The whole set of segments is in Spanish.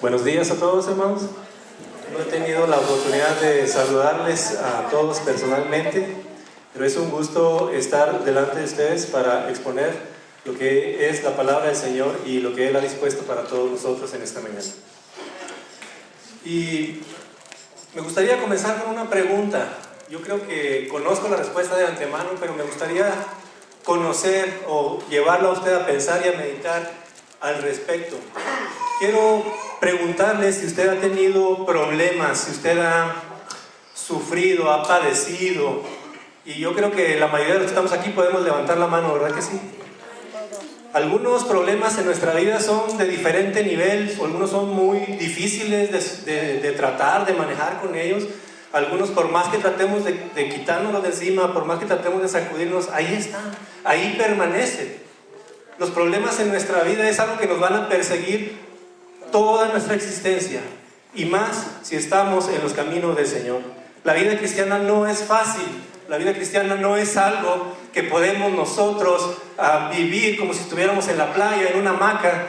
Buenos días a todos, hermanos. No he tenido la oportunidad de saludarles a todos personalmente, pero es un gusto estar delante de ustedes para exponer lo que es la palabra del Señor y lo que Él ha dispuesto para todos nosotros en esta mañana. Y me gustaría comenzar con una pregunta. Yo creo que conozco la respuesta de antemano, pero me gustaría conocer o llevarlo a usted a pensar y a meditar al respecto. Quiero preguntarle si usted ha tenido problemas, si usted ha sufrido, ha padecido, y yo creo que la mayoría de los que estamos aquí podemos levantar la mano, ¿verdad que sí? Algunos problemas en nuestra vida son de diferente nivel, algunos son muy difíciles de tratar, de manejar con ellos. Algunos, por más que tratemos de quitárnoslos de encima, por más que tratemos de sacudirnos, ahí están, ahí permanecen. Los problemas en nuestra vida es algo que nos van a perseguir toda nuestra existencia, y más si estamos en los caminos del Señor. La vida cristiana no es fácil, la vida cristiana no es algo que podemos nosotros vivir como si estuviéramos en la playa, en una hamaca,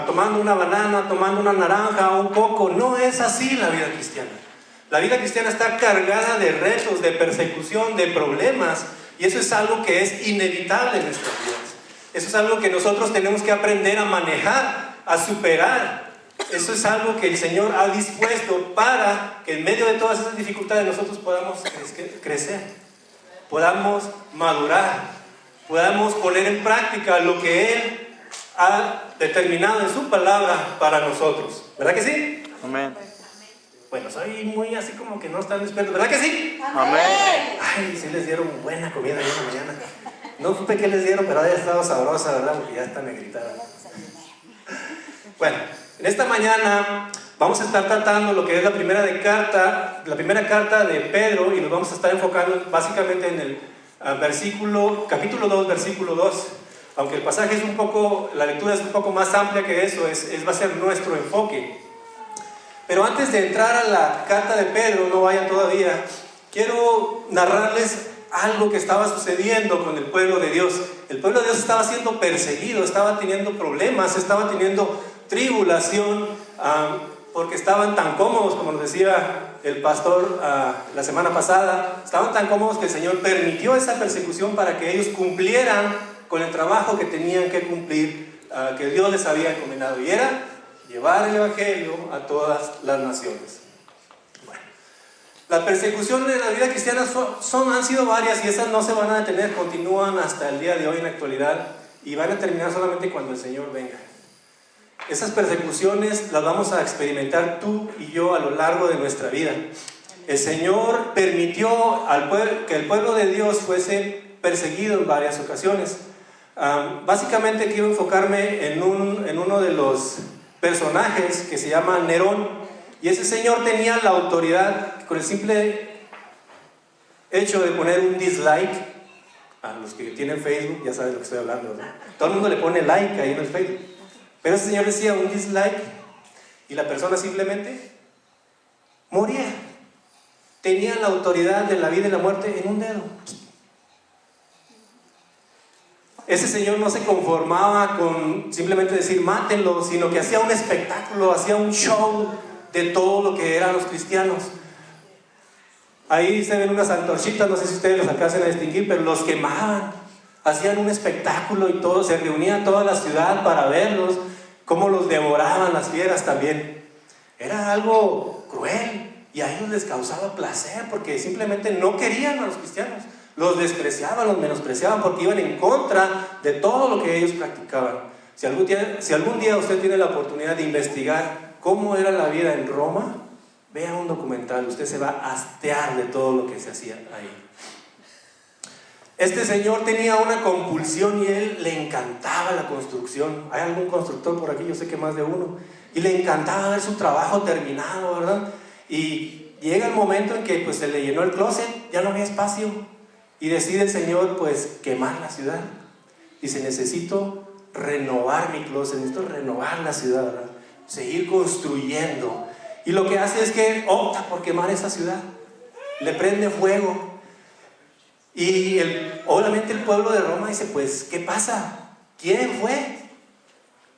tomando una banana, tomando una naranja o un coco. No es así la vida cristiana. La vida cristiana está cargada de retos, de persecución, de problemas, y eso es algo que es inevitable en nuestras vidas. Eso es algo que nosotros tenemos que aprender a manejar, a superar. Eso es algo que el Señor ha dispuesto para que en medio de todas esas dificultades nosotros podamos crecer, podamos madurar, podamos poner en práctica lo que Él ha determinado en su palabra para nosotros. ¿Verdad que sí? Amén. Bueno, soy muy así como que no están expertos. ¿Verdad que sí? Amén. Ay, sí les dieron buena comida en la mañana. No supe qué les dieron, pero haya estado sabrosa, ¿verdad? Porque ya está negritada. Bueno, en esta mañana vamos a estar tratando lo que es la primera carta de Pedro, y nos vamos a estar enfocando básicamente en el capítulo 2, versículo 2. Aunque el pasaje es la lectura es un poco más amplia que eso, va a ser nuestro enfoque. Pero antes de entrar a la carta de Pedro, no vayan todavía, quiero narrarles algo que estaba sucediendo con el pueblo de Dios. El pueblo de Dios estaba siendo perseguido, estaba teniendo problemas, estaba teniendo tribulación, porque estaban tan cómodos, como nos decía el pastor la semana pasada. Estaban tan cómodos que el Señor permitió esa persecución para que ellos cumplieran con el trabajo que tenían que cumplir, que Dios les había encomendado, y era llevar el evangelio a todas las naciones. Bueno, las persecuciones de la vida cristiana han sido varias, y esas no se van a detener, continúan hasta el día de hoy en la actualidad, y van a terminar solamente cuando el Señor venga. Esas persecuciones las vamos a experimentar tú y yo a lo largo de nuestra vida. El Señor permitió que el pueblo de Dios fuese perseguido en varias ocasiones. Básicamente quiero enfocarme en uno de los personajes que se llama Nerón, y ese señor tenía la autoridad con el simple hecho de poner un dislike. A los que tienen Facebook ya saben de lo que estoy hablando, ¿no? Todo el mundo le pone like ahí en el Facebook, pero ese señor decía un dislike y la persona simplemente moría. Tenía la autoridad de la vida y la muerte en un dedo. Ese señor no se conformaba con simplemente decir mátenlo, sino que hacía un espectáculo, hacía un show de todo lo que eran los cristianos. Ahí se ven unas antorchitas, no sé si ustedes los alcancen a distinguir, pero los quemaban, hacían un espectáculo y todo, se reunía toda la ciudad para verlos, cómo los devoraban las fieras también. Era algo cruel, y a ellos les causaba placer porque simplemente no querían a los cristianos. Los despreciaban, los menospreciaban porque iban en contra de todo lo que ellos practicaban. Si algún día usted tiene la oportunidad de investigar cómo era la vida en Roma, vea un documental, usted se va a hastear de todo lo que se hacía ahí. Este señor tenía una compulsión y él le encantaba la construcción. ¿Hay algún constructor por aquí? Yo sé que más de uno. Y le encantaba ver su trabajo terminado, ¿verdad? Y llega el momento en que pues, se le llenó el closet, ya no había espacio. Y decide el Señor pues quemar la ciudad. Dice, necesito renovar mi closet, necesito renovar la ciudad, ¿verdad? Seguir construyendo. Y lo que hace es que opta por quemar esa ciudad. Le prende fuego. Y obviamente el pueblo de Roma dice, pues, ¿qué pasa? ¿Quién fue?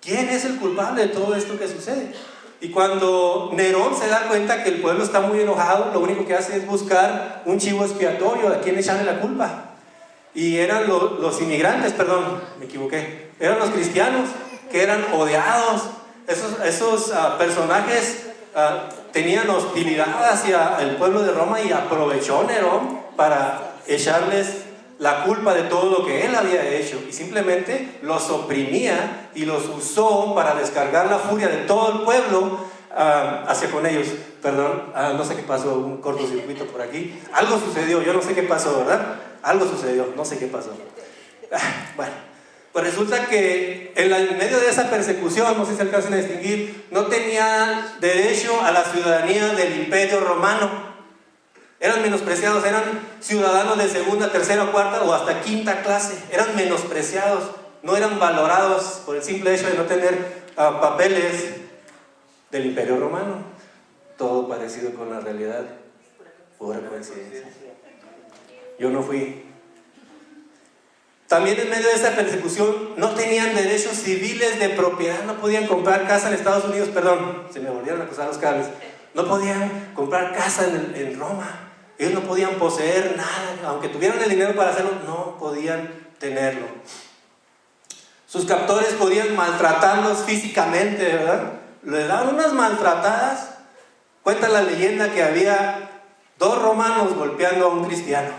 ¿quién es el culpable de todo esto que sucede? Y cuando Nerón se da cuenta que el pueblo está muy enojado, lo único que hace es buscar un chivo expiatorio a quien echarle la culpa. Y eran los inmigrantes, perdón, me equivoqué, eran los cristianos que eran odiados. Esos personajes tenían hostilidad hacia el pueblo de Roma, y aprovechó Nerón para echarles la culpa de todo lo que él había hecho, y simplemente los oprimía y los usó para descargar la furia de todo el pueblo hacia con ellos. Perdón, no sé qué pasó, un cortocircuito por aquí, algo sucedió, yo no sé qué pasó, ¿verdad? Algo sucedió, no sé qué pasó. Bueno, pues resulta que en medio de esa persecución, no sé si alcanzan a distinguir, no tenían derecho a la ciudadanía del Imperio Romano. Eran menospreciados, eran ciudadanos de segunda, tercera, cuarta o hasta quinta clase. Eran menospreciados, no eran valorados por el simple hecho de no tener papeles del Imperio Romano. Todo parecido con la realidad, pura coincidencia. Yo no fui. También en medio de esta persecución no tenían derechos civiles de propiedad, no podían comprar casa en Estados Unidos, perdón, se me volvieron a cruzar los cables. No podían comprar casa en Roma. Ellos no podían poseer nada, aunque tuvieran el dinero para hacerlo, no podían tenerlo. Sus captores podían maltratarlos físicamente, ¿verdad? Les daban unas maltratadas. Cuenta la leyenda que había 2 romanos golpeando a un cristiano.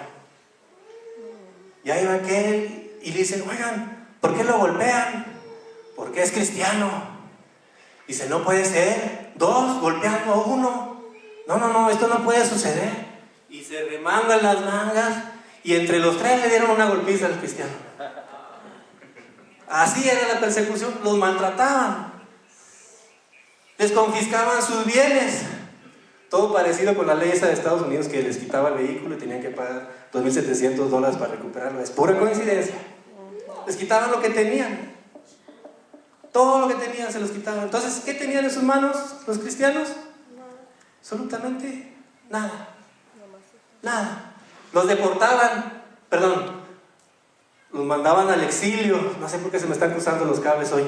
Y ahí va aquel y le dicen, oigan, ¿por qué lo golpean? Porque es cristiano. Dice, no puede ser, 2 golpeando a 1. No, esto no puede suceder. Y se remangan las mangas, y entre los 3 le dieron una golpiza al cristiano. Así era la persecución, los maltrataban, les confiscaban sus bienes. Todo parecido con la ley esa de Estados Unidos, que les quitaba el vehículo y tenían que pagar $2,700 para recuperarlo. Es pura coincidencia. Les quitaban lo que tenían, todo lo que tenían se los quitaban. Entonces, ¿qué tenían en sus manos los cristianos? Absolutamente nada. Nada. Los deportaban, los mandaban al exilio. No sé por qué se me están cruzando los cables hoy.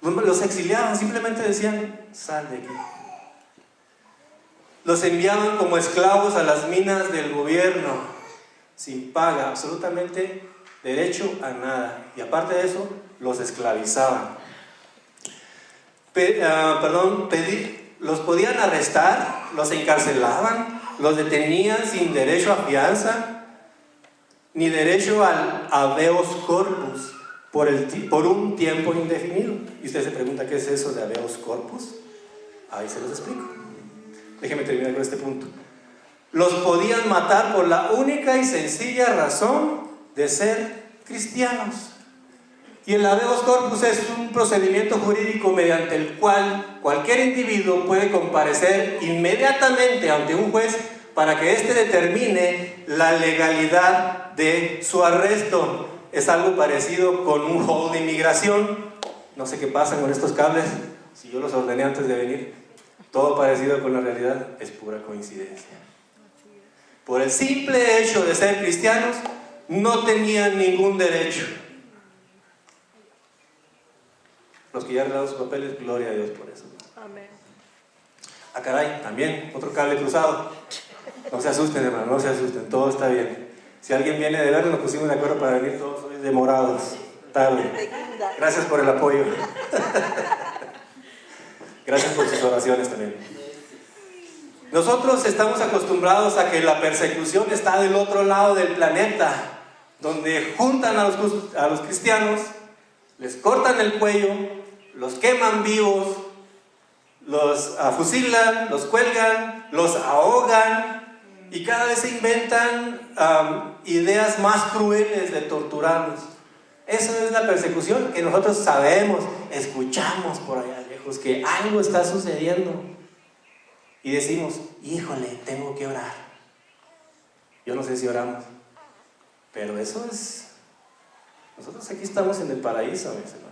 Los exiliaban, simplemente decían, sal de aquí. Los enviaban como esclavos a las minas del gobierno, sin paga, absolutamente derecho a nada. Y aparte de eso, los esclavizaban. Los podían arrestar, los encarcelaban, los detenían sin derecho a fianza, ni derecho al habeas corpus por un tiempo indefinido. Y usted se pregunta, ¿qué es eso de habeas corpus? Ahí se los explico. Déjeme terminar con este punto. Los podían matar por la única y sencilla razón de ser cristianos. Y el habeas corpus es un procedimiento jurídico mediante el cual cualquier individuo puede comparecer inmediatamente ante un juez para que éste determine la legalidad de su arresto. Es algo parecido con un hold de inmigración. No sé qué pasa con estos cables, si yo los ordené antes de venir. Todo parecido con la realidad es pura coincidencia. Por el simple hecho de ser cristianos, no tenían ningún derecho. Los que ya arreglaron sus papeles, gloria a Dios por eso. Amén. Ah, caray, también, otro cable cruzado. No se asusten, hermano, no se asusten, todo está bien. Si alguien viene de verlo, nos pusimos de acuerdo para venir todos hoy demorados, tarde. Gracias por el apoyo. Gracias por sus oraciones también. Nosotros estamos acostumbrados a que la persecución está del otro lado del planeta, donde juntan a los cristianos, les cortan el cuello, los queman vivos, los fusilan, los cuelgan, los ahogan, y cada vez se inventan ideas más crueles de torturarlos. Esa es la persecución que nosotros sabemos, escuchamos por allá lejos, que algo está sucediendo. Y decimos, híjole, tengo que orar. Yo no sé si oramos, pero eso es... Nosotros aquí estamos en el paraíso, mis hermanos.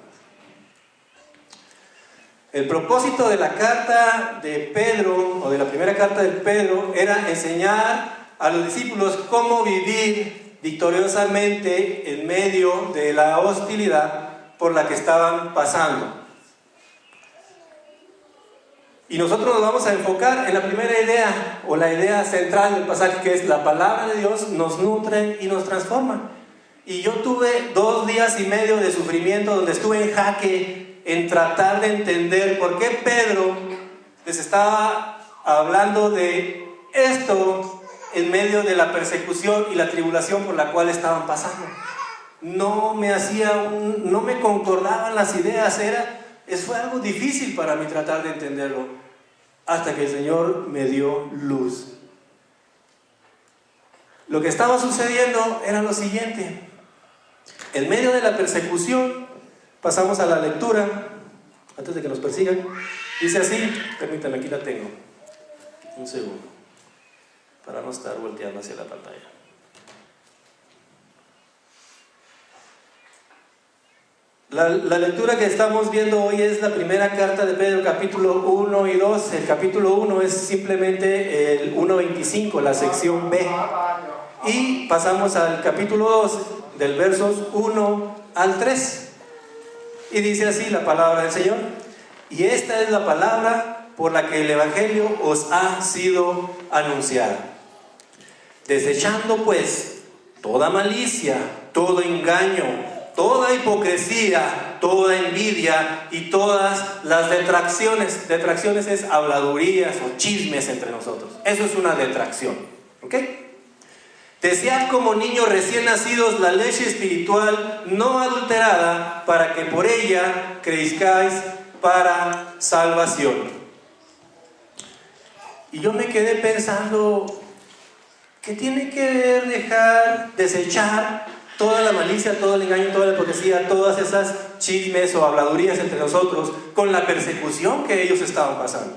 El propósito de la carta de Pedro, o de la primera carta de Pedro, era enseñar a los discípulos cómo vivir victoriosamente en medio de la hostilidad por la que estaban pasando. Y nosotros nos vamos a enfocar en la primera idea, o la idea central del pasaje, que es la palabra de Dios nos nutre y nos transforma. Y yo tuve 2 días y medio de sufrimiento donde estuve en jaque en tratar de entender por qué Pedro les estaba hablando de esto en medio de la persecución y la tribulación por la cual estaban pasando. No me concordaban las ideas, fue algo difícil para mí tratar de entenderlo, hasta que el Señor me dio luz. Lo que estaba sucediendo era lo siguiente. En medio de la persecución, pasamos a la lectura, antes de que nos persigan, dice así, permítame, aquí la tengo, un segundo, para no estar volteando hacia la pantalla. La lectura que estamos viendo hoy es la primera carta de Pedro, capítulo 1 y 2. El capítulo 1 es simplemente el 1.25, la sección B. Y pasamos al capítulo 2, del versos 1 al 3. Y dice así la palabra del Señor. Y esta es la palabra por la que el Evangelio os ha sido anunciado. Desechando pues toda malicia, todo engaño, toda hipocresía, toda envidia y todas las detracciones. Detracciones es habladurías o chismes entre nosotros. Eso es una detracción. ¿Ok? Desead como niños recién nacidos la leche espiritual no adulterada, para que por ella crezcáis para salvación. Y yo me quedé pensando, ¿qué tiene que ver desechar toda la malicia, todo el engaño, toda la hipocresía, todas esas chismes o habladurías entre nosotros con la persecución que ellos estaban pasando?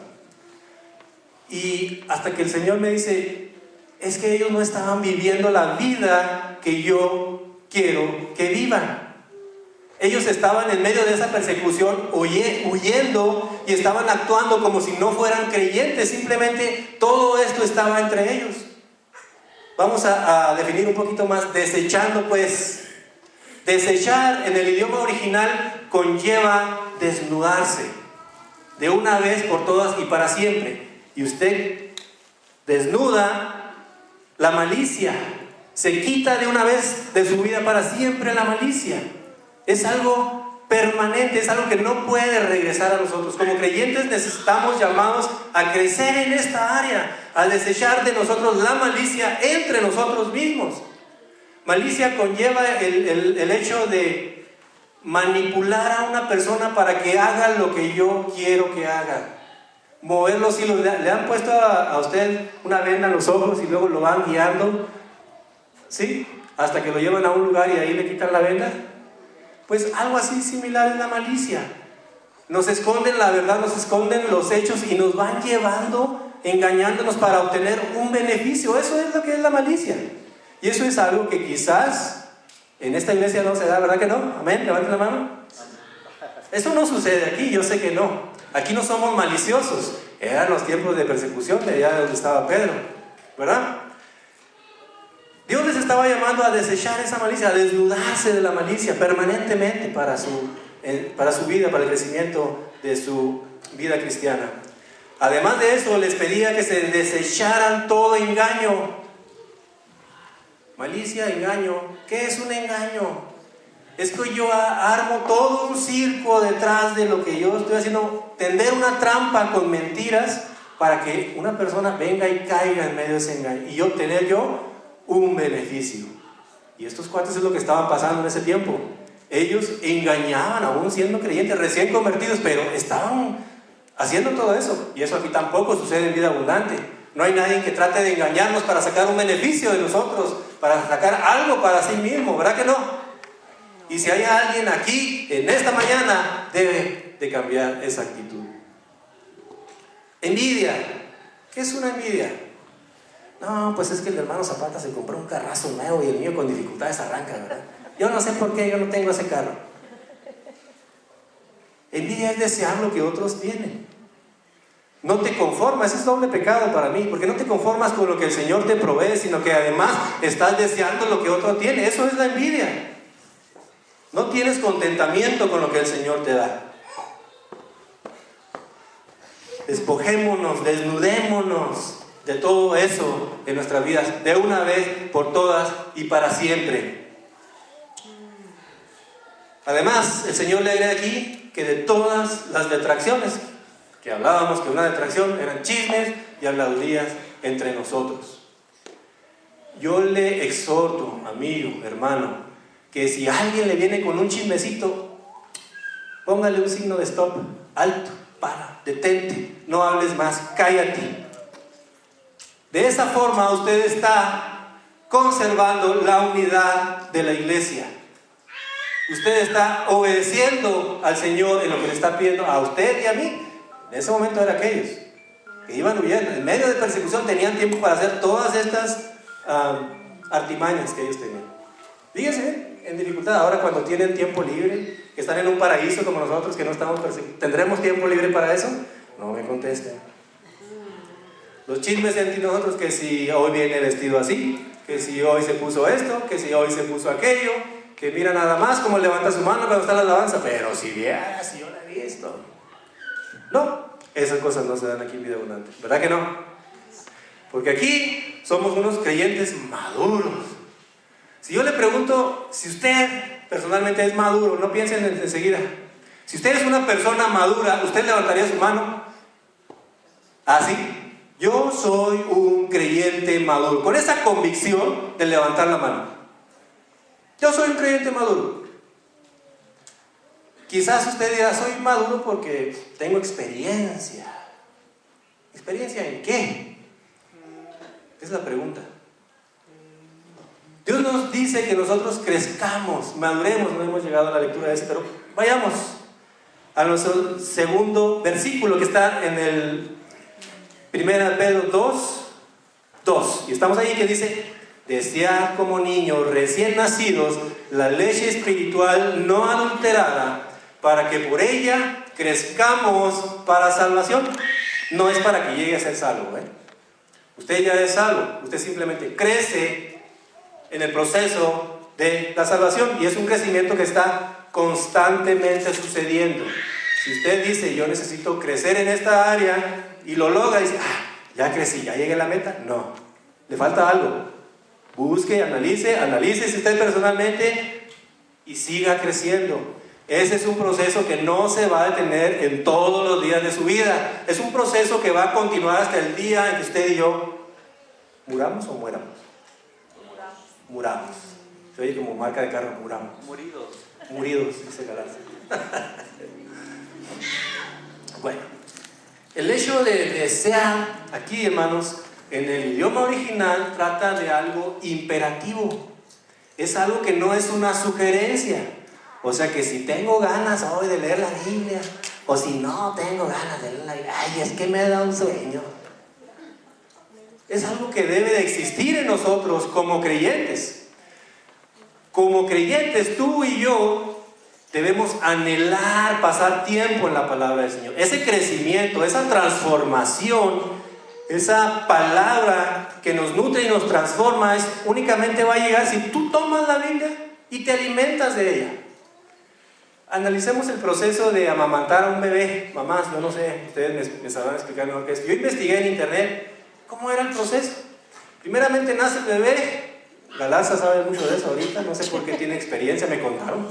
Y hasta que el Señor me dice, es que ellos no estaban viviendo la vida que yo quiero que vivan. Ellos estaban en medio de esa persecución huyendo y estaban actuando como si no fueran creyentes. Simplemente todo esto estaba entre ellos. Vamos a definir un poquito más. Desechando pues. Desechar en el idioma original conlleva desnudarse de una vez por todas y para siempre. Y usted desnuda la malicia, se quita de una vez de su vida para siempre la malicia. Es algo permanente, es algo que no puede regresar a nosotros. Como creyentes necesitamos llamados a crecer en esta área, a desechar de nosotros la malicia entre nosotros mismos. Malicia conlleva el hecho de manipular a una persona para que haga lo que yo quiero que haga. Mover los hilos. Le han puesto a usted una venda en los ojos y luego lo van guiando, ¿sí? Hasta que lo llevan a un lugar y ahí le quitan la venda. Pues algo así similar es la malicia. Nos esconden la verdad, nos esconden los hechos y nos van llevando, engañándonos para obtener un beneficio. Eso es lo que es la malicia. Y eso es algo que quizás en esta iglesia no se da, ¿verdad que no? Amén, levanten la mano. Eso no sucede aquí, yo sé que no. Aquí no somos maliciosos. Eran los tiempos de persecución de allá donde estaba Pedro, ¿verdad? Dios les estaba llamando a desechar esa malicia, a desnudarse de la malicia permanentemente para su vida, para el crecimiento de su vida cristiana. Además de eso, les pedía que se desecharan todo engaño. Malicia, engaño. ¿Qué es un engaño? Es que yo armo todo un circo detrás de lo que yo estoy haciendo, tender una trampa con mentiras para que una persona venga y caiga en medio de ese engaño y obtener yo un beneficio. Y estos cuates es lo que estaban pasando en ese tiempo. Ellos engañaban aún siendo creyentes, recién convertidos, pero estaban haciendo todo eso. Y eso aquí tampoco sucede en vida abundante. No hay nadie que trate de engañarnos para sacar un beneficio de nosotros, para sacar algo para sí mismo, ¿verdad que no? Y si hay alguien aquí en esta mañana, debe de cambiar esa actitud. Envidia. ¿Qué es una envidia? No, pues es que el hermano Zapata se compró un carrazo nuevo y el mío con dificultades arranca, ¿verdad? Yo no sé por qué yo no tengo ese carro. Envidia es desear lo que otros tienen. No te conformas, es doble pecado para mí, porque no te conformas con lo que el Señor te provee, sino que además estás deseando lo que otro tiene. Eso es la envidia. No tienes contentamiento con lo que el Señor te da. Despojémonos, desnudémonos de todo eso en nuestras vidas, de una vez por todas y para siempre. Además, el Señor le agrega aquí que de todas las detracciones, que hablábamos que una detracción eran chismes y habladurías entre nosotros. Yo le exhorto, amigo, hermano, que si alguien le viene con un chismecito, póngale un signo de stop, alto, para, detente, no hables más, cállate. De esa forma usted está conservando la unidad de la iglesia. Usted está obedeciendo al Señor en lo que le está pidiendo a usted y a mí. En ese momento eran aquellos que iban huyendo. En medio de persecución tenían tiempo para hacer todas estas artimañas que ellos tenían. Fíjense, en dificultad, ahora cuando tienen tiempo libre, que están en un paraíso como nosotros, que no estamos perseguidos, ¿tendremos tiempo libre para eso? No me contesten. Los chismes entre nosotros, que si hoy viene vestido así, que si hoy se puso esto, que si hoy se puso aquello, que mira nada más cómo levanta su mano cuando está la alabanza, pero si vieras, si yo la he visto. No, esas cosas no se dan aquí en Vida Abundante, ¿verdad que no? Porque aquí somos unos creyentes maduros. Si yo le pregunto si usted personalmente es maduro, no piensen enseguida. Si usted es una persona madura, ¿usted levantaría su mano? Así. Yo soy un creyente maduro, con esa convicción de levantar la mano. Yo soy un creyente maduro. Quizás usted dirá, soy maduro porque tengo experiencia. ¿Experiencia en qué? Es la pregunta. Dios nos dice que nosotros crezcamos, maduremos. No hemos llegado a la lectura de ese, pero vayamos a nuestro segundo versículo que está en el 1 Pedro 2. Y estamos ahí que dice: desead como niños recién nacidos la leche espiritual no adulterada, para que por ella crezcamos para salvación. No es para que llegue a ser salvo, Usted ya es salvo, usted simplemente crece en el proceso de la salvación, y es un crecimiento que está constantemente sucediendo. Si usted dice, yo necesito crecer en esta área, y lo logra, y dice, ya crecí, ya llegué a la meta, no, le falta algo. Busque, analice usted personalmente y siga creciendo. Ese es un proceso que no se va a detener en todos los días de su vida. Es un proceso que va a continuar hasta el día en que usted y yo muramos o muéramos. Muramos. Se oye como marca de carro, muramos. Muridos, dice Galacia. Bueno, el hecho de desear aquí, hermanos, en el idioma original trata de algo imperativo. Es algo que no es una sugerencia. O sea que si tengo ganas hoy de leer la Biblia, o si no tengo ganas de leer la Biblia, es que me da un sueño. Es algo que debe de existir en nosotros como creyentes. Como creyentes, tú y yo debemos anhelar pasar tiempo en la palabra del Señor. Ese crecimiento, esa transformación, esa palabra que nos nutre y nos transforma, únicamente va a llegar si tú tomas la Biblia y te alimentas de ella. Analicemos el proceso de amamantar a un bebé. Mamás, yo no sé, ustedes me sabrán explicar mejor que es. Yo investigué en internet cómo era el proceso. Primeramente nace el bebé. Galaza sabe mucho de eso ahorita, no sé por qué tiene experiencia, me contaron.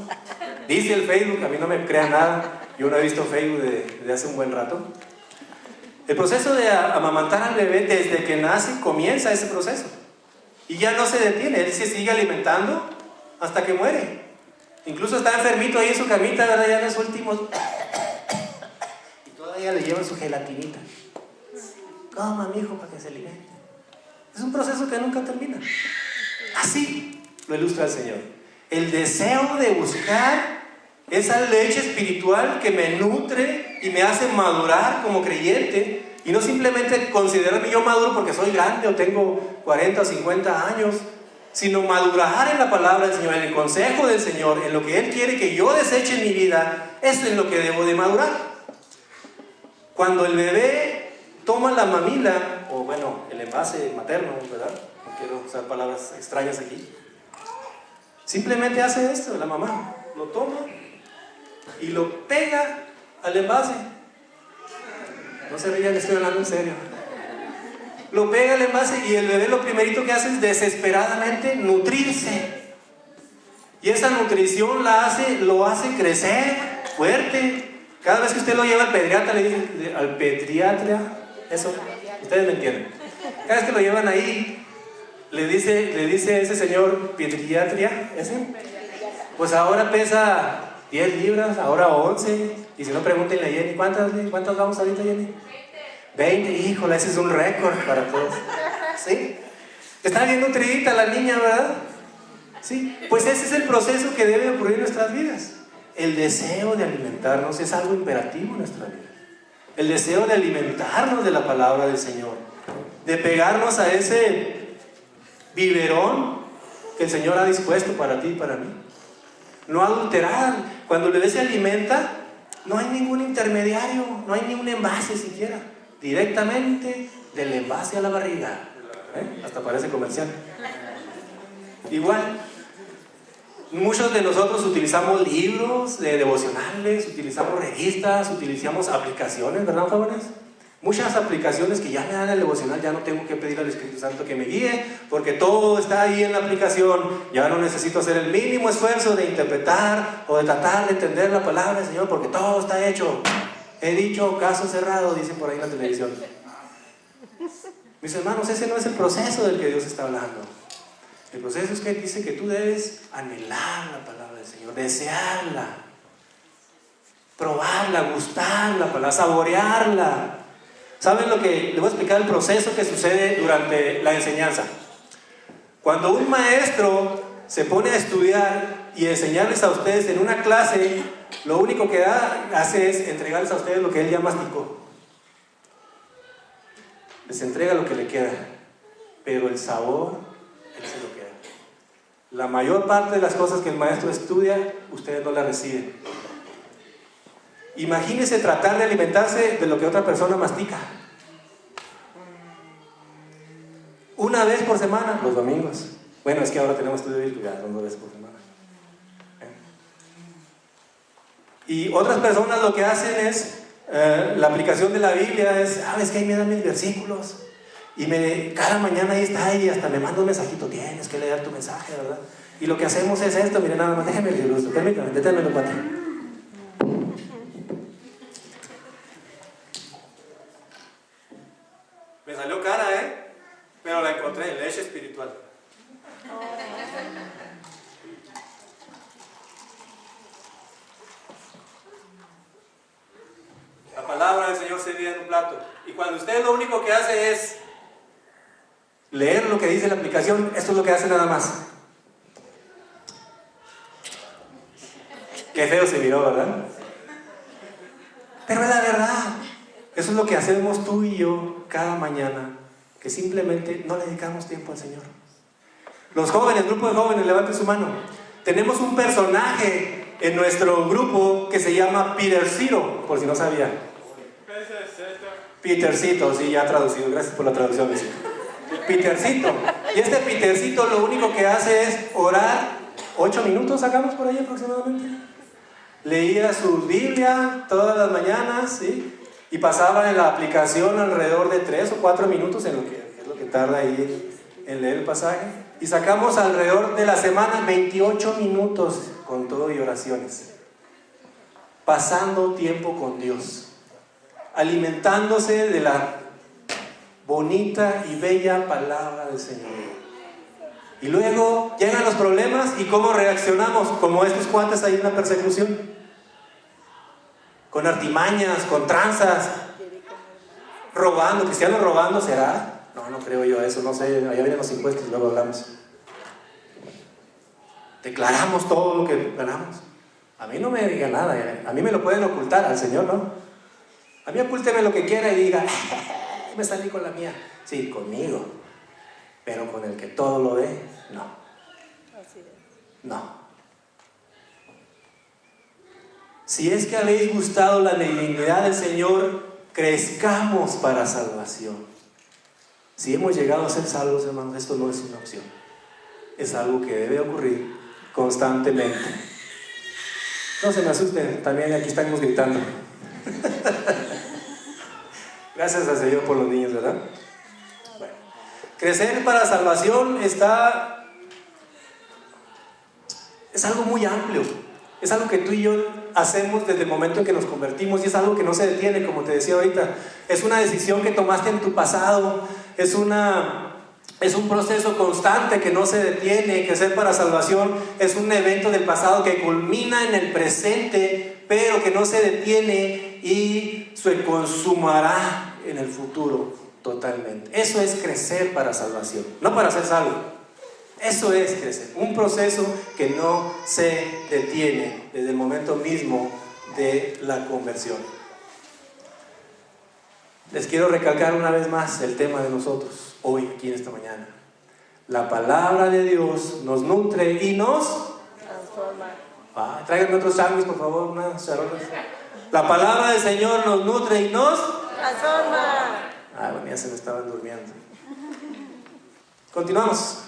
Dice el Facebook, a mí no me crea nada, yo no he visto Facebook de hace un buen rato. El proceso de amamantar al bebé, desde que nace, comienza ese proceso. Y ya no se detiene, él se sigue alimentando hasta que muere. Incluso está enfermito ahí en su camita, ¿verdad? Ya en los últimos. Y todavía le llevan su gelatinita. Coma, mijo, para que se alimente. Es un proceso que nunca termina. Así lo ilustra el Señor. El deseo de buscar esa leche espiritual que me nutre y me hace madurar como creyente, y no simplemente considerarme yo maduro porque soy grande o tengo 40 o 50 años, sino madurar en la palabra del Señor, en el consejo del Señor, en lo que Él quiere que yo deseche en mi vida. Eso es lo que debo de madurar. Cuando el bebé toma la mamila, o bueno, el envase materno, ¿verdad? No quiero usar palabras extrañas aquí. Simplemente hace esto, la mamá lo toma y lo pega al envase. No se rían, estoy hablando en serio. Lo pega el envase y el bebé lo primerito que hace es desesperadamente nutrirse. Y esa nutrición lo hace crecer fuerte. Cada vez que usted lo lleva al pediatra, al pediatra, eso, ustedes me entienden. Cada vez que lo llevan ahí, le dice ese señor pediatría, pues ahora pesa 10 libras, ahora 11. Y si no, pregúntenle a Jenny, ¿cuántas vamos ahorita, Jenny? 20, híjole, ese es un récord para todos. ¿Sí? Está bien nutridita la niña, ¿verdad? Sí. Pues ese es el proceso que debe ocurrir en nuestras vidas. El deseo de alimentarnos es algo imperativo en nuestra vida. El deseo de alimentarnos de la palabra del Señor. De pegarnos a ese biberón que el Señor ha dispuesto para ti y para mí. No adulterar. Cuando el bebé se alimenta, no hay ningún intermediario, no hay ningún envase siquiera. Directamente del envase a la barriga. Hasta parece comercial. Igual, muchos de nosotros utilizamos libros de devocionales, utilizamos revistas, utilizamos aplicaciones, ¿verdad, jóvenes? Muchas aplicaciones que ya me dan el devocional, ya no tengo que pedir al Espíritu Santo que me guíe, porque todo está ahí en la aplicación. Ya no necesito hacer el mínimo esfuerzo de interpretar o de tratar de entender la palabra del Señor, porque todo está hecho. He dicho caso cerrado, dicen por ahí en la televisión. Mis hermanos, ese no es el proceso del que Dios está hablando. El proceso es que dice que tú debes anhelar la palabra del Señor, desearla, probarla, gustarla, saborearla. ¿Saben lo que? Le voy a explicar el proceso que sucede durante la enseñanza. Cuando un maestro se pone a estudiar y enseñarles a ustedes en una clase, lo único que hace es entregarles a ustedes lo que él ya masticó. Les entrega lo que le queda, pero el sabor, él se lo queda. La mayor parte de las cosas que el maestro estudia, ustedes no las reciben. Imagínense tratar de alimentarse de lo que otra persona mastica. Una vez por semana, los domingos. Bueno, es que ahora tenemos estudio bíblico, ya son 2 veces por semana. Y otras personas lo que hacen es, la aplicación de la Biblia es, es que ahí me dan mis versículos. Y cada mañana ahí está y hasta me manda un mensajito, tienes que leer tu mensaje, ¿verdad? Y lo que hacemos es esto, miren nada más, déjenme el gusto, permítanme, deténmelo para ti. Me salió cara, pero la encontré en leche espiritual. La palabra del Señor se vive en un plato. Y cuando usted lo único que hace es leer lo que dice la aplicación, esto es lo que hace nada más. Qué feo se miró, ¿verdad? Pero es la verdad. Eso es lo que hacemos tú y yo cada mañana, que simplemente no le dedicamos tiempo al Señor. Los jóvenes, grupo de jóvenes, levanten su mano. Tenemos un personaje en nuestro grupo que se llama Petercito, por si no sabía. Petercito, sí, ya traducido, gracias por la traducción. Petercito. Y este Petercito lo único que hace es orar 8 minutos, sacamos por ahí aproximadamente. Leía su Biblia todas las mañanas, ¿sí? Y pasaba en la aplicación alrededor de 3 o 4 minutos, en lo que es lo que tarda ahí en leer el pasaje. Y sacamos alrededor de la semana 28 minutos con todo y oraciones. Pasando tiempo con Dios. Alimentándose de la bonita y bella palabra del Señor. Y luego llegan los problemas y ¿cómo reaccionamos? Como estos cuates ahí en la persecución. Con artimañas, con tranzas. Robando, cristianos robando, ¿será? No creo yo eso, no sé, allá vienen los impuestos y luego hablamos. Declaramos todo lo que ganamos. A mí no me diga nada, a mí me lo pueden ocultar, al Señor no. A mí ocúlteme lo que quiera y diga, me salí con la mía. Sí, conmigo, pero con el que todo lo ve, no. Si es que habéis gustado la benignidad del Señor, crezcamos para salvación. Si hemos llegado a ser salvos, hermanos, esto no es una opción. Es algo que debe ocurrir constantemente. No se me asusten, también aquí estamos gritando. Gracias al Señor por los niños, ¿verdad? Bueno, crecer para salvación es algo muy amplio. Es algo que tú y yo hacemos desde el momento en que nos convertimos y es algo que no se detiene, como te decía ahorita. Es una decisión que tomaste en tu pasado, es un proceso constante que no se detiene. Crecer para salvación es un evento del pasado que culmina en el presente, pero que no se detiene y se consumará en el futuro totalmente. Eso es crecer para salvación, no para ser salvo. Eso es crecer, un proceso que no se detiene desde el momento mismo de la conversión. Les quiero recalcar una vez más el tema de nosotros hoy, aquí en esta mañana. La palabra de Dios nos nutre y nos transforma. Tráiganme otros sándwiches, por favor, unas charolas. La palabra del Señor nos nutre y nos transforma. Bueno, ya se me estaban durmiendo. Continuamos.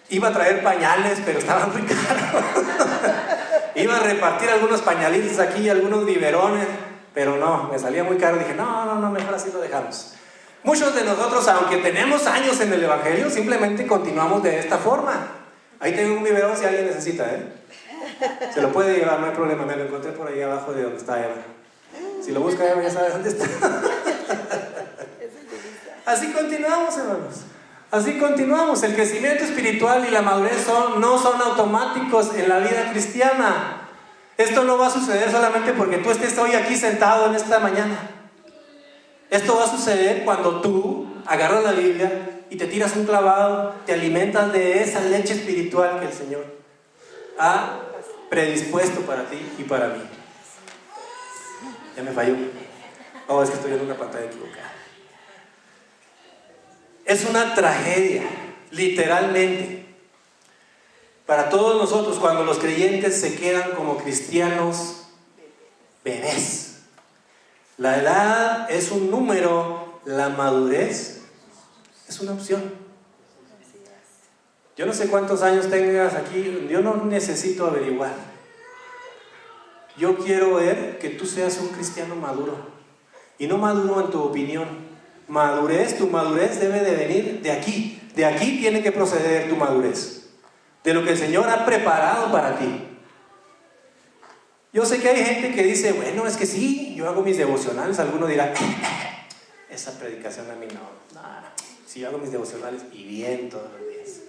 Iba a traer pañales, pero estaban muy caros. Iba a repartir algunos pañalitos aquí, algunos biberones, pero no, me salía muy caro. Dije, no, mejor así lo dejamos. Muchos de nosotros, aunque tenemos años en el Evangelio, simplemente continuamos de esta forma. Ahí tengo un biberón si alguien necesita, se lo puede llevar, no hay problema. Me lo encontré por ahí abajo de donde está Eva. Si lo busca Eva, ya sabe dónde está. Así continuamos, hermanos. Así continuamos. El crecimiento espiritual y la madurez no son automáticos en la vida cristiana. Esto no va a suceder solamente porque tú estés hoy aquí sentado en esta mañana. Esto va a suceder cuando tú agarras la Biblia y te tiras un clavado, te alimentas de esa leche espiritual que el Señor ha predispuesto para ti y para mí. Ya me falló. Es que estoy en una pantalla equivocada. Es una tragedia, literalmente, para todos nosotros cuando los creyentes se quedan como cristianos bebés. La edad es un número, la madurez es una opción. Yo no sé cuántos años tengas aquí, yo no necesito averiguar. Yo quiero ver que tú seas un cristiano maduro, y no maduro en tu opinión. Tu madurez debe de venir de aquí. De aquí tiene que proceder tu madurez. De lo que el Señor ha preparado para ti. Yo sé que hay gente que dice, bueno, es que sí, yo hago mis devocionales. Alguno dirá, esa predicación a mí no. Si yo hago mis devocionales y bien todos los días.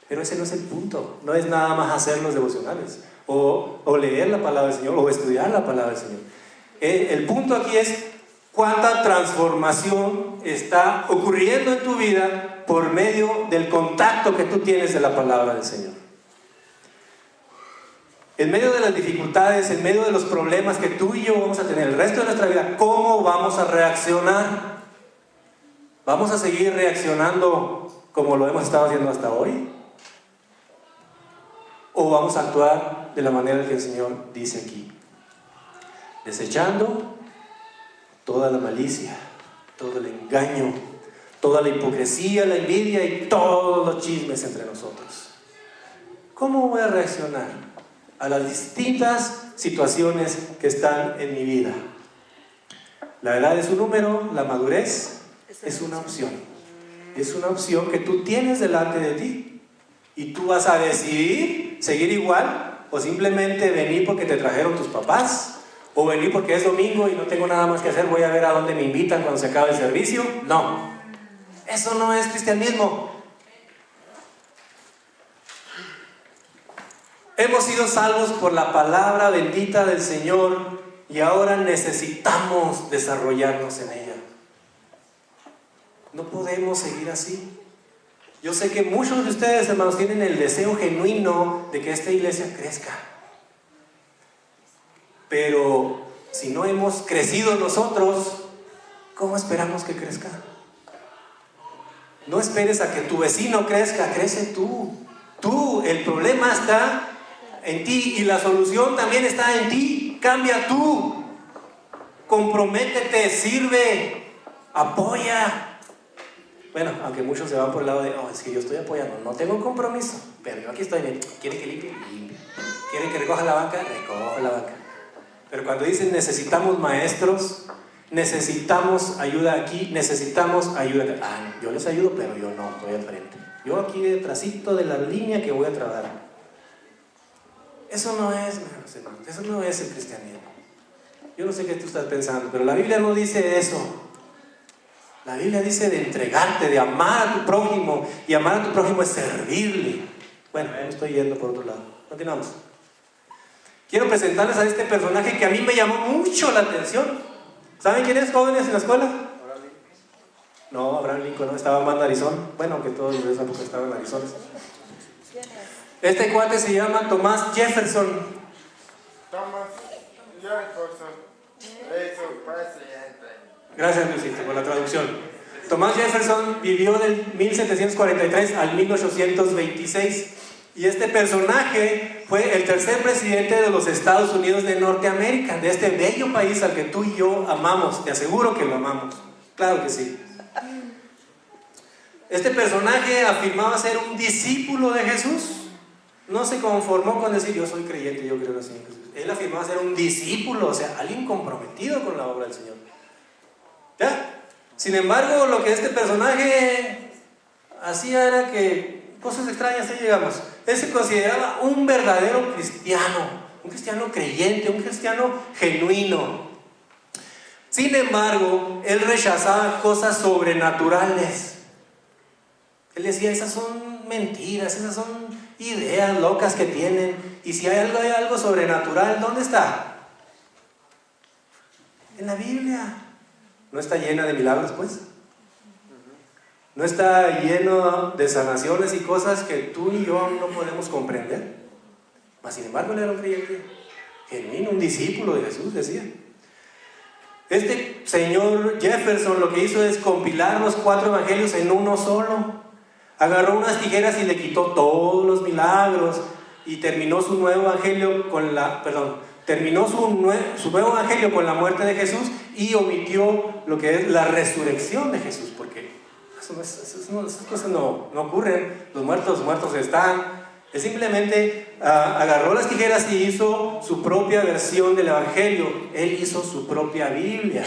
Pero ese no es el punto. No es nada más hacer los devocionales. O leer la palabra del Señor, o estudiar la palabra del Señor. El punto aquí es cuánta transformación está ocurriendo en tu vida por medio del contacto que tú tienes de la palabra del Señor. En medio de las dificultades, en medio de los problemas que tú y yo vamos a tener el resto de nuestra vida, ¿cómo vamos a reaccionar? ¿Vamos a seguir reaccionando como lo hemos estado haciendo hasta hoy? ¿O vamos a actuar de la manera que el Señor dice aquí? Desechando toda la malicia, todo el engaño, toda la hipocresía, la envidia y todos los chismes entre nosotros. ¿Cómo voy a reaccionar a las distintas situaciones que están en mi vida? La edad es un número, la madurez es una opción. Es una opción que tú tienes delante de ti. Y tú vas a decidir seguir igual o simplemente venir porque te trajeron tus papás. O venir porque es domingo y no tengo nada más que hacer, voy a ver a dónde me invitan cuando se acabe el servicio. No, eso no es cristianismo. Hemos sido salvos por la palabra bendita del Señor y ahora necesitamos desarrollarnos en ella. No podemos seguir así. Yo sé que muchos de ustedes, hermanos, tienen el deseo genuino de que esta iglesia crezca. Pero si no hemos crecido nosotros, ¿cómo esperamos que crezca? No esperes a que tu vecino crezca, crece tú. El problema está en ti y la solución también está en ti. Cambia tú. Comprométete, sirve, apoya. Bueno, aunque muchos se van por el lado de, es que yo estoy apoyando, no tengo un compromiso, pero yo aquí estoy bien. ¿Quieren que limpie? Limpie. ¿Quieren que recoja la banca? Recoja la banca. Pero cuando dicen necesitamos maestros, necesitamos ayuda aquí, necesitamos ayuda acá. No, yo les ayudo, pero yo no, estoy al frente. Yo aquí detrásito de la línea que voy a trabajar. Eso no es, hermanos, eso no es el cristianismo. Yo no sé qué tú estás pensando, pero la Biblia no dice eso. La Biblia dice de entregarte, de amar a tu prójimo, y amar a tu prójimo es servirle. Bueno, me estoy yendo por otro lado. Continuamos. Quiero presentarles a este personaje que a mí me llamó mucho la atención. ¿Saben quién es, jóvenes, en la escuela? No, Abraham Lincoln, no, estaba más narizón. Bueno, aunque todos en esa época estaban narizones. Este cuate se llama Thomas Jefferson. Thomas Jefferson, es su presidente. Gracias, Luisito, por la traducción. Thomas Jefferson vivió del 1743 al 1826. Y este personaje fue el tercer presidente de los Estados Unidos de Norteamérica, de este bello país al que tú y yo amamos. Te aseguro que lo amamos. Claro que sí. Este personaje afirmaba ser un discípulo de Jesús. No se conformó con decir yo soy creyente, yo creo así en Jesús. Él afirmaba ser un discípulo, o sea, alguien comprometido con la obra del Señor. ¿Ya? Sin embargo, lo que este personaje hacía era que cosas extrañas, ahí llegamos. Él se consideraba un verdadero cristiano, un cristiano creyente, un cristiano genuino. Sin embargo, él rechazaba cosas sobrenaturales. Él decía, esas son mentiras, esas son ideas locas que tienen. Y si hay algo sobrenatural, ¿dónde está? En la Biblia. ¿No está llena de milagros, pues? ¿No está lleno de sanaciones y cosas que tú y yo aún no podemos comprender? Mas sin embargo, él era un creyente genuino, un discípulo de Jesús, decía. Este señor Jefferson lo que hizo es compilar los 4 evangelios en uno solo. Agarró unas tijeras y le quitó todos los milagros y terminó su nuevo evangelio con su nuevo evangelio con la muerte de Jesús y omitió lo que es la resurrección de Jesús, porque esas cosas no ocurren. Los muertos están. Él simplemente agarró las tijeras y hizo su propia versión del evangelio. Él hizo su propia Biblia.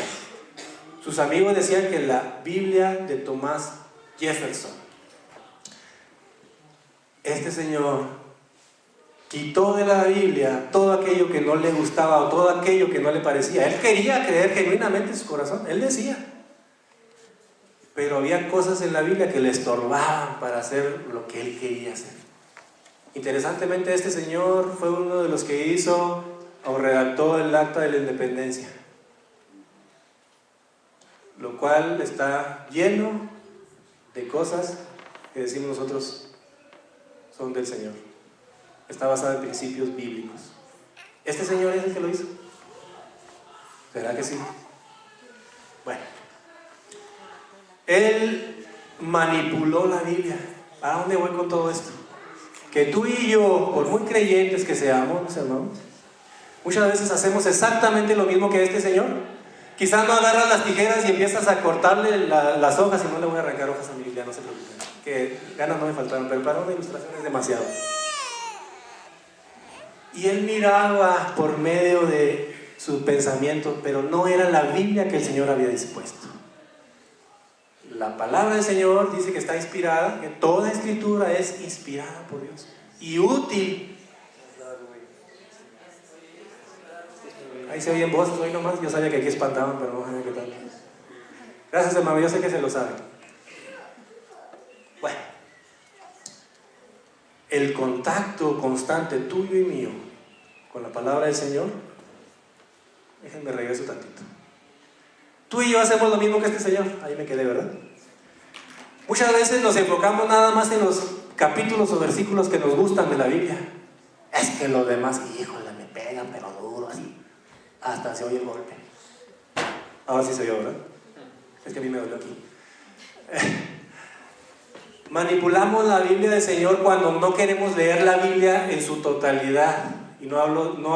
Sus amigos decían que la Biblia de Thomas Jefferson. Este señor quitó de la Biblia todo aquello que no le gustaba o todo aquello que no le parecía. Él quería creer genuinamente en su corazón, él decía. Pero había cosas en la Biblia que le estorbaban para hacer lo que él quería hacer. Interesantemente, este señor fue uno de los que hizo o redactó el Acta de la Independencia, lo cual está lleno de cosas que decimos nosotros son del Señor. Está basada en principios bíblicos. ¿Este señor es el que lo hizo? ¿Será que sí? Bueno, él manipuló la Biblia. ¿A dónde voy con todo esto? Que tú y yo, por muy creyentes que seamos, hermanos, muchas veces hacemos exactamente lo mismo que este señor. Quizás no agarras las tijeras y empiezas a cortarle las hojas, y no le voy a arrancar hojas a mi Biblia, no se preocupen, que ganas no me faltaron, pero para una ilustración es demasiado. Y él miraba por medio de su pensamiento, pero no era la Biblia que el Señor había dispuesto. La palabra del Señor dice que está inspirada, que toda escritura es inspirada por Dios y útil. Ahí se oyen voces hoy nomás. Yo sabía que aquí espantaban, pero no sabía qué tal. Gracias, hermano, yo sé que se lo saben. Bueno, el contacto constante tuyo y mío con la palabra del Señor, déjenme regreso tantito. Tú y yo hacemos lo mismo que este señor. Ahí me quedé, ¿verdad? Muchas veces nos enfocamos nada más en los capítulos o versículos que nos gustan de la Biblia. Es que los demás, híjole, me pegan, pero duro, así. Hasta se oye el golpe. Ahora sí se oyó, ¿verdad? Es que a mí me dolió aquí. Manipulamos la Biblia del Señor cuando no queremos leer la Biblia en su totalidad. Y no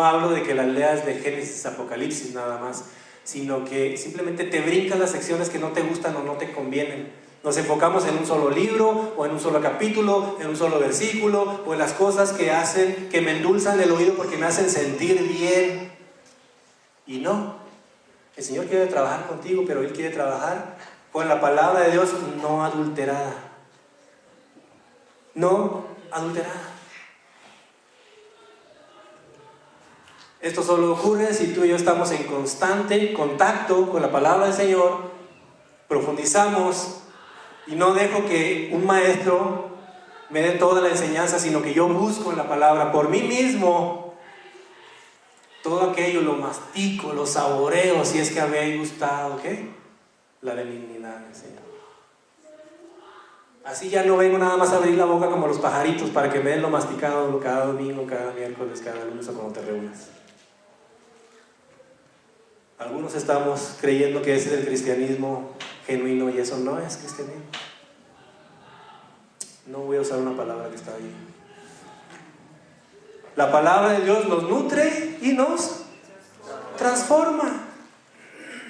hablo de que la leas de Génesis, Apocalipsis nada más, sino que simplemente te brincas las secciones que no te gustan o no te convienen. Nos enfocamos en un solo libro, o en un solo capítulo, en un solo versículo, o en las cosas que me endulzan el oído porque me hacen sentir bien. Y no, el Señor quiere trabajar contigo, pero Él quiere trabajar con la palabra de Dios no adulterada. No adulterada. Esto solo ocurre si tú y yo estamos en constante contacto con la palabra del Señor, profundizamos y no dejo que un maestro me dé toda la enseñanza, sino que yo busco en la palabra por mí mismo. Todo aquello lo mastico, lo saboreo, si es que habéis gustado, ¿qué? La benignidad del Señor. Así ya no vengo nada más a abrir la boca como los pajaritos para que me den lo masticado cada domingo, cada miércoles, cada lunes o cuando te reúnas. Algunos estamos creyendo que ese es el cristianismo genuino y eso no es cristianismo. No voy a usar una palabra que está ahí. La palabra de Dios nos nutre y nos transforma.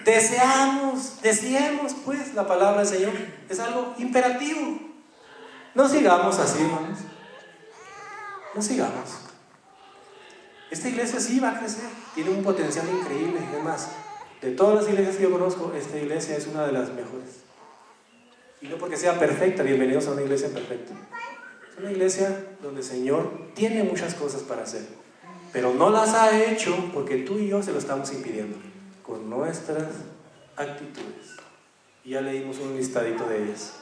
Deseemos pues la palabra del Señor. Es algo imperativo. No sigamos así, hermanos. No sigamos. Esta iglesia sí va a crecer. Tiene un potencial increíble. Además, de todas las iglesias que yo conozco, esta iglesia es una de las mejores. Y no porque sea perfecta. Bienvenidos a una iglesia perfecta. Es una iglesia donde el Señor tiene muchas cosas para hacer, pero no las ha hecho porque tú y yo se lo estamos impidiendo con nuestras actitudes. Y ya leímos un listadito de ellas.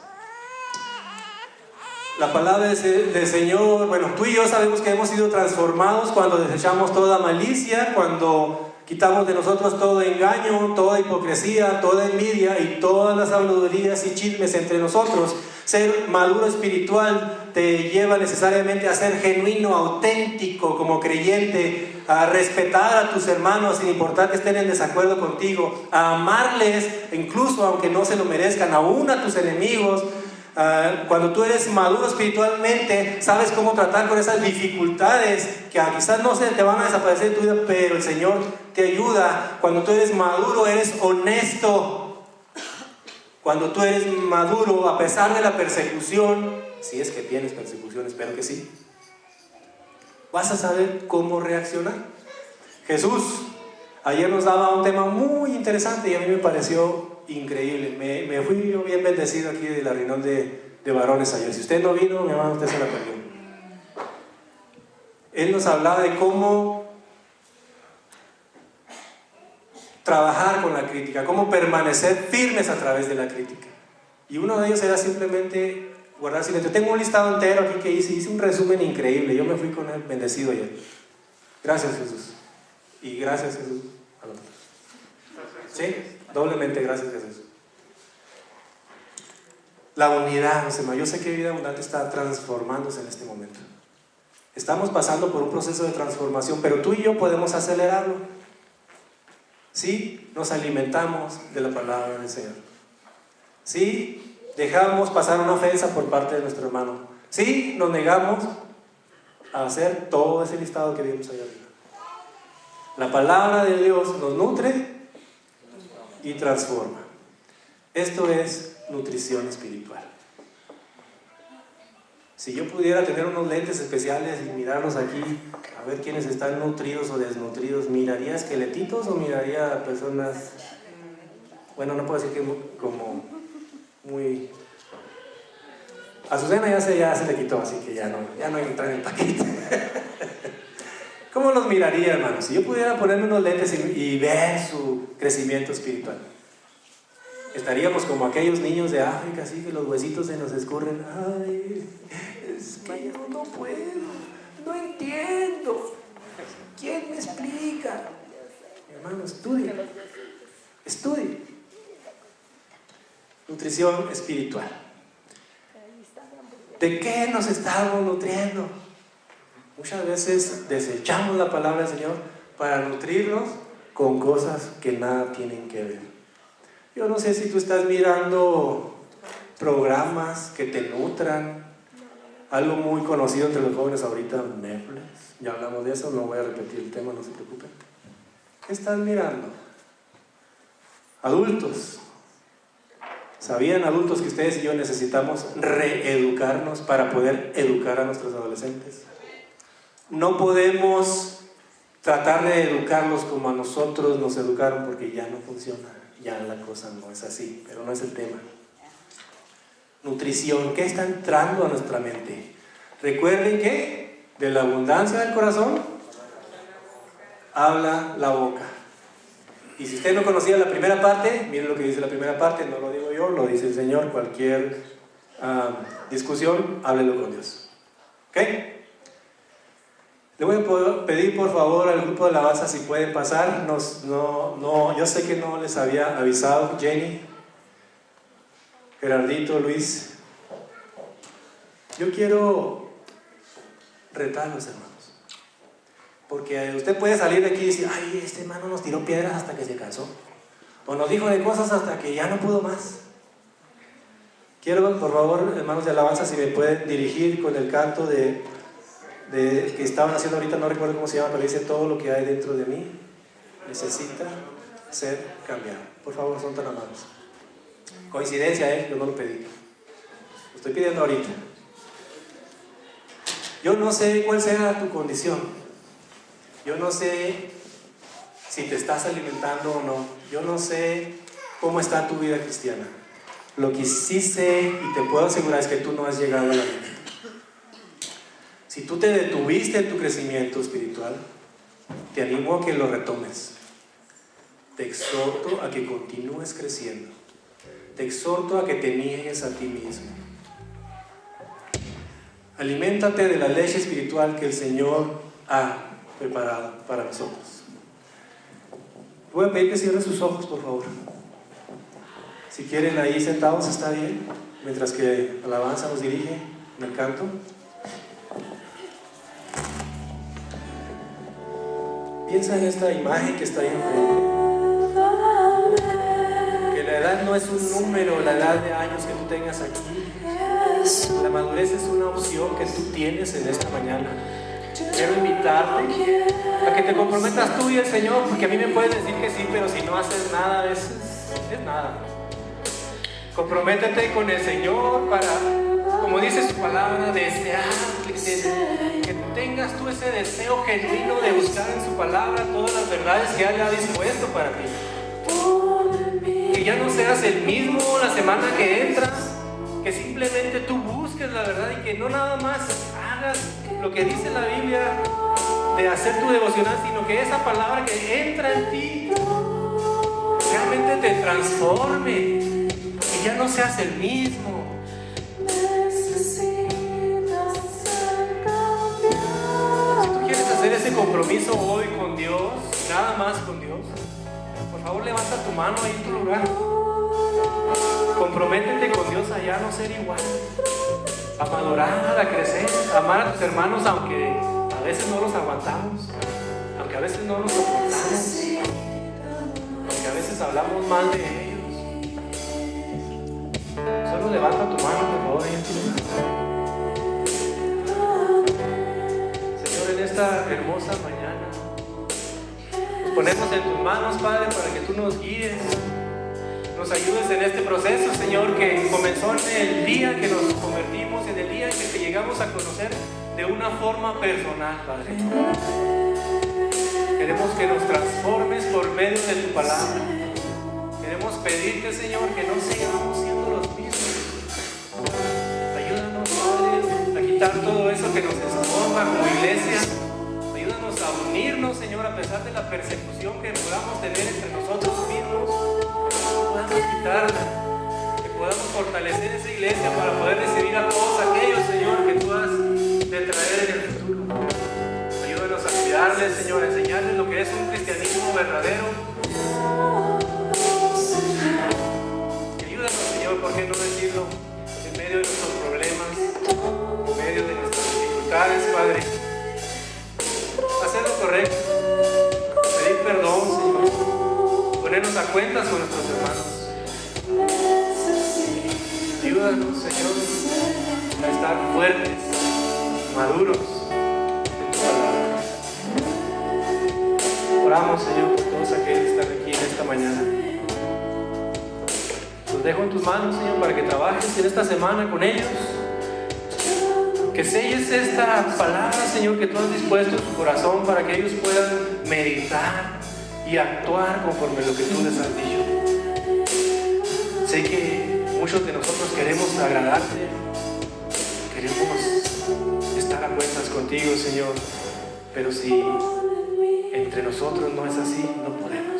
La palabra del Señor, bueno, tú y yo sabemos que hemos sido transformados cuando desechamos toda malicia, cuando quitamos de nosotros todo engaño, toda hipocresía, toda envidia y todas las habladurías y chismes entre nosotros. Ser maduro espiritual te lleva necesariamente a ser genuino, auténtico como creyente, a respetar a tus hermanos sin importar que estén en desacuerdo contigo, a amarles incluso aunque no se lo merezcan, aún a tus enemigos. Cuando tú eres maduro espiritualmente, sabes cómo tratar con esas dificultades que quizás no se te van a desaparecer de tu vida, pero el Señor te ayuda. Cuando tú eres maduro, eres honesto. Cuando tú eres maduro, a pesar de la persecución, si es que tienes persecución, espero que sí, vas a saber cómo reaccionar. Jesús ayer nos daba un tema muy interesante y a mí me pareció increíble. Me fui yo bien bendecido aquí de la reunión de varones ayer. Si usted no vino, mi hermano, usted se la perdió. Él nos hablaba de cómo trabajar con la crítica, cómo permanecer firmes a través de la crítica. Y uno de ellos era simplemente guardar silencio. Tengo un listado entero aquí que hice un resumen increíble. Yo me fui con él bendecido ayer. Gracias, Jesús. Y gracias, Jesús. ¿Sí? Doblemente gracias, Jesús. La unidad, mis hermanos. Yo sé que Vida Abundante está transformándose en este momento. Estamos pasando por un proceso de transformación, pero tú y yo podemos acelerarlo. Sí, nos alimentamos de la palabra del Señor. Sí, dejamos pasar una ofensa por parte de nuestro hermano. Sí, nos negamos a hacer todo ese listado que vimos allá arriba. La palabra de Dios nos nutre y transforma. Esto es nutrición espiritual. Si yo pudiera tener unos lentes especiales y mirarlos aquí, a ver quiénes están nutridos o desnutridos, ¿miraría esqueletitos o miraría personas? Bueno, no puedo decir que como muy... Azucena ya se le quitó, así que ya no entra en el paquete. ¿Cómo los miraría, hermanos? Si yo pudiera ponerme unos lentes y ver su crecimiento espiritual, estaríamos como aquellos niños de África, así que los huesitos se nos escurren. Ay, es que yo no puedo, no entiendo. ¿Quién me explica? Hermano, estudie. Nutrición espiritual. ¿De qué nos estamos nutriendo? Muchas veces desechamos la palabra del Señor para nutrirnos con cosas que nada tienen que ver. Yo no sé si tú estás mirando programas que te nutran. Algo muy conocido entre los jóvenes ahorita, Netflix. Ya hablamos de eso, no voy a repetir el tema, no se preocupen. ¿Qué estás mirando? Adultos. ¿Sabían, adultos, que ustedes y yo necesitamos reeducarnos para poder educar a nuestros adolescentes? No podemos tratar de educarlos como a nosotros nos educaron, porque ya no funciona, ya la cosa no es así, pero no es el tema. Nutrición, ¿qué está entrando a nuestra mente? Recuerden que de la abundancia del corazón habla la boca. Y si usted no conocía la primera parte, miren lo que dice la primera parte, no lo digo yo, lo dice el Señor. Cualquier discusión, háblelo con Dios. ¿Ok? Le voy a pedir por favor al grupo de alabanza si pueden pasar. Yo sé que no les había avisado. Jenny, Gerardito, Luis. Yo quiero retarlos, hermanos. Porque usted puede salir de aquí y decir, ay, este hermano nos tiró piedras hasta que se cansó. O nos dijo de cosas hasta que ya no pudo más. Quiero, por favor, hermanos de alabanza, si me pueden dirigir con el canto de que estaban haciendo ahorita, no recuerdo cómo se llama, pero dice: todo lo que hay dentro de mí necesita ser cambiado. Por favor, son tan amables. Coincidencia, yo no lo pedí. Lo estoy pidiendo ahorita. Yo no sé cuál sea tu condición. Yo no sé si te estás alimentando o no. Yo no sé cómo está tu vida cristiana. Lo que sí sé y te puedo asegurar es que tú no has llegado a la meta. Si tú te detuviste en tu crecimiento espiritual, te animo a que lo retomes. Te exhorto a que continúes creciendo. Te exhorto a que te niegues a ti mismo. Aliméntate de la leche espiritual que el Señor ha preparado para nosotros. Voy a pedir que cierren sus ojos, por favor. Si quieren ahí sentados está bien, mientras que alabanza nos dirige en el canto. Piensa en esta imagen que está ahí enfrente. Que la edad no es un número, la edad de años que tú tengas aquí. La madurez es una opción que tú tienes en esta mañana. Quiero invitarte a que te comprometas tú y el Señor, porque a mí me puedes decir que sí, pero si no haces nada, es nada. Comprométete con el Señor para, como dice su palabra, desear, que tengas tú ese deseo genuino de buscar en su palabra todas las verdades que Él ha dispuesto para ti. Que ya no seas el mismo la semana que entras, que simplemente tú busques la verdad y que no nada más hagas lo que dice la Biblia de hacer tu devocional, sino que esa palabra que entra en ti realmente te transforme y ya no seas el mismo. Si tú quieres hacer ese compromiso hoy con Dios, nada más con Dios, por favor levanta tu mano ahí en tu lugar. Comprométete con Dios a ya no ser igual, a madurar, a crecer, a amar a tus hermanos aunque a veces no los aguantamos, aunque a veces no los soportamos, aunque a veces hablamos mal de ellos. Solo levanta tu mano, por favor, ahí en tu lugar. Señor, en esta hermosa mañana nos ponemos en tus manos, Padre, para que tú nos guíes, nos ayudes en este proceso, Señor, que comenzó en el día que nos convertimos, en el día en que te llegamos a conocer de una forma personal, Padre. Queremos que nos transformes por medio de tu palabra. Queremos pedirte, Señor, que no sigamos siendo los mismos. Ayúdanos, Padre, a quitar todo eso que nos estorba como iglesia. Ayúdanos a unirnos, Señor, a pesar de la persecución que podamos tener entre nosotros mismos. Podamos quitarla, que podamos fortalecer esa iglesia para poder recibir a todos aquellos, Señor, que tú has de traer en el futuro. Ayúdanos a cuidarles, Señor, a enseñarles lo que es un cristianismo verdadero. Y ayúdanos, Señor, ¿por qué no decirlo? En medio de nuestros problemas, en medio de nuestras dificultades, Padre, hacer lo correcto, pedir perdón, Señor, ponernos a cuentas con nuestros hermanos. Ayúdanos, Señor, a estar fuertes, maduros en tu palabra. Oramos, Señor, por todos aquellos que están aquí en esta mañana. Los dejo en tus manos, Señor, para que trabajes en esta semana con ellos. Que selles esta palabra, Señor, que tú has dispuesto en su corazón para que ellos puedan meditar y actuar conforme a lo que tú les has dicho. Sé que muchos de nosotros queremos agradarte, queremos estar a cuentas contigo, Señor, pero si entre nosotros no es así, no podemos.